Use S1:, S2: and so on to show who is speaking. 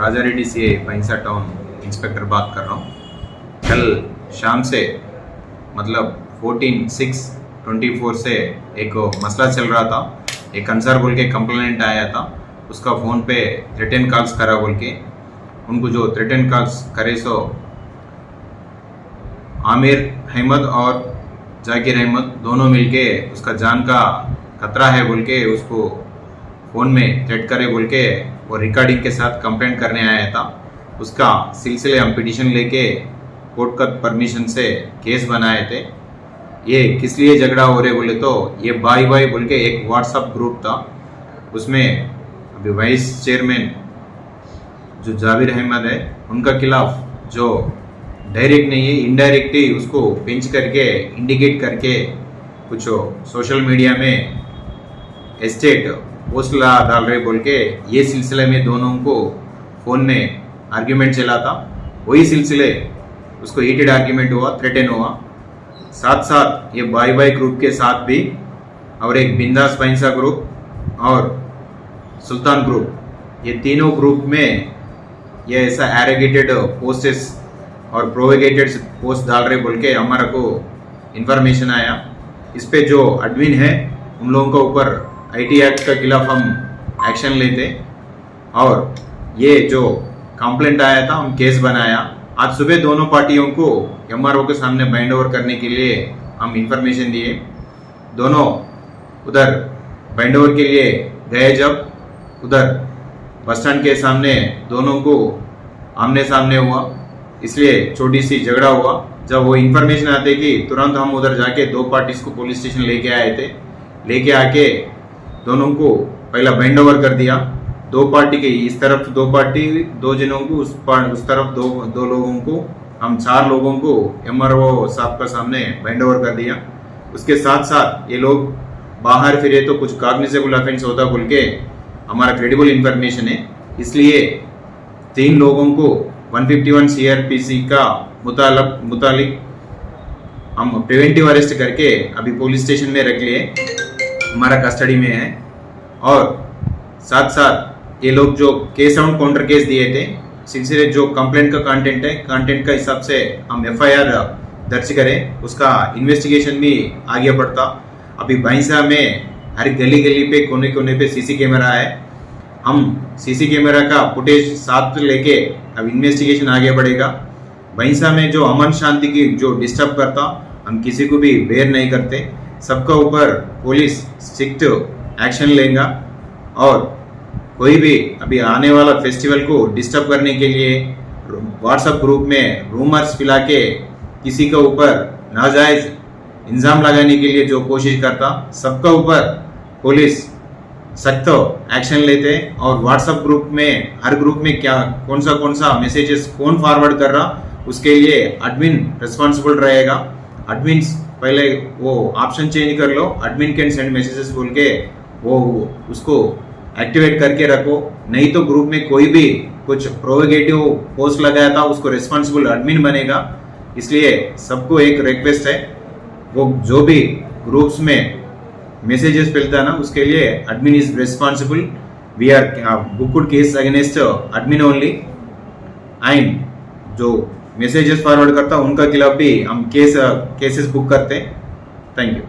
S1: राजारेड्डी से Pansa town inspector बात कर रहा हूँ। कल शाम से मतलब 14/6/24 से एक मसला चल रहा था। एक अंसार बोल के कंप्लेंट आया था, उसका फ़ोन पे थ्रेटन कॉल्स करा बोल के। उनको जो थ्रेटन कॉल्स करे सो आमिर अहमद और जाकिर अहमद दोनों मिलके उसका जान का खतरा है बोल के उसको फ़ोन में थ्रेट करे बोल के वो रिकॉर्डिंग के साथ कंप्लेंट करने आया था। उसका सिलसिले हम पिटीशन लेके कोर्ट का परमिशन से केस बनाए थे। ये किस लिए झगड़ा हो रहे बोले तो ये बाई बाई बोल के एक व्हाट्सअप ग्रुप था, उसमें अभी वाइस चेयरमैन जो जाबिर अहमद है उनका खिलाफ जो डायरेक्ट नहीं है इनडायरेक्ट ही उसको पिंच करके इंडिकेट करके कुछ सोशल मीडिया में एस्टेट पोस्ट डाल रहे बोल के ये सिलसिले में दोनों को फ़ोन में आर्ग्यूमेंट चला था। वही सिलसिले उसको हीटेड आर्ग्यूमेंट हुआ, थ्रेटन हुआ। साथ साथ ये बाई बाई ग्रुप के साथ भी और एक बिंदास पैंसा ग्रुप और सुल्तान ग्रुप, ये तीनों ग्रुप में ये ऐसा एरोगेटेड पोस्टेस और प्रोवेगेटेड पोस्ट डाल रहे बोल के हमारा को इन्फॉर्मेशन आया। इस पे जो एडमिन है उन लोगों के ऊपर आईटी एक्ट के खिलाफ हम एक्शन लेते और ये जो कंप्लेंट आया था हम केस बनाया। आज सुबह दोनों पार्टियों को एमआरओ के सामने बाइंड ओवर करने के लिए हम इंफॉर्मेशन दिए। दोनों उधर बाइंड ओवर के लिए गए, जब उधर बस स्टैंड के सामने दोनों को आमने सामने हुआ, इसलिए छोटी सी झगड़ा हुआ। जब वो इन्फॉर्मेशन आते कि तुरंत हम उधर जाके दो पार्टीज को पुलिस स्टेशन लेके आए थे। लेके आके दोनों को पहला बाइंड ओवर कर दिया। दो पार्टी के इस तरफ दो पार्टी, दो जनों को उस तरफ दो लोगों को, हम 4 लोगों को एमआरओ साहब का सामने बाइंड ओवर कर दिया। उसके साथ साथ ये लोग बाहर फिरे तो कुछ कॉग्निजेबल ऑफेंस होता बोल के हमारा क्रेडिबल इंफॉर्मेशन है, इसलिए 3 लोगों को 151 CRPC का मुतालिक हम प्रिवेंटिव अरेस्ट करके अभी पुलिस स्टेशन में रख लिए, हमारा कस्टडी में है। और साथ साथ ये लोग जो केस राउंड काउंटर केस दिए थे, सिलसिले जो कंप्लेंट का कंटेंट है, कंटेंट का हिसाब से हम FIR दर्ज करें, उसका इन्वेस्टिगेशन भी आगे बढ़ता। अभी भैंसा में हर गली गली पे कोने कोने पे CC कैमरा है। हम CC कैमरा का फुटेज साथ लेके अब इन्वेस्टिगेशन आगे बढ़ेगा। भैंसा में जो अमन शांति की जो डिस्टर्ब करता, हम किसी को भी बेयर नहीं करते। सबका ऊपर पुलिस स्ट्रिक्ट एक्शन लेगा और कोई भी अभी आने वाला फेस्टिवल को डिस्टर्ब करने के लिए व्हाट्सएप ग्रुप में रूमर्स फैला के किसी के ऊपर नाजायज इल्जाम लगाने के लिए जो कोशिश करता, सबका ऊपर पुलिस सख्त एक्शन लेते। और व्हाट्सएप ग्रुप में हर ग्रुप में क्या कौन सा मैसेजेस कौन फॉरवर्ड कर रहा, उसके लिए एडमिन रिस्पॉन्सिबल रहेगा। एडमिन पहले वो ऑप्शन चेंज कर लो, एडमिन कैन सेंड मैसेजेस बोल के वो उसको एक्टिवेट करके रखो। नहीं तो ग्रुप में कोई भी कुछ प्रोवोकेटिव पोस्ट लगाया था उसको रिस्पॉन्सिबल एडमिन बनेगा। इसलिए सबको एक रिक्वेस्ट है, वो जो भी ग्रुप्स में मैसेजेस फैलता है ना, उसके लिए admin is responsible. We are booked case against admin only, and जो मैसेजेस फॉरवर्ड करता उनका खिलाफ भी हम केसेस बुक करते हैं। Thank you.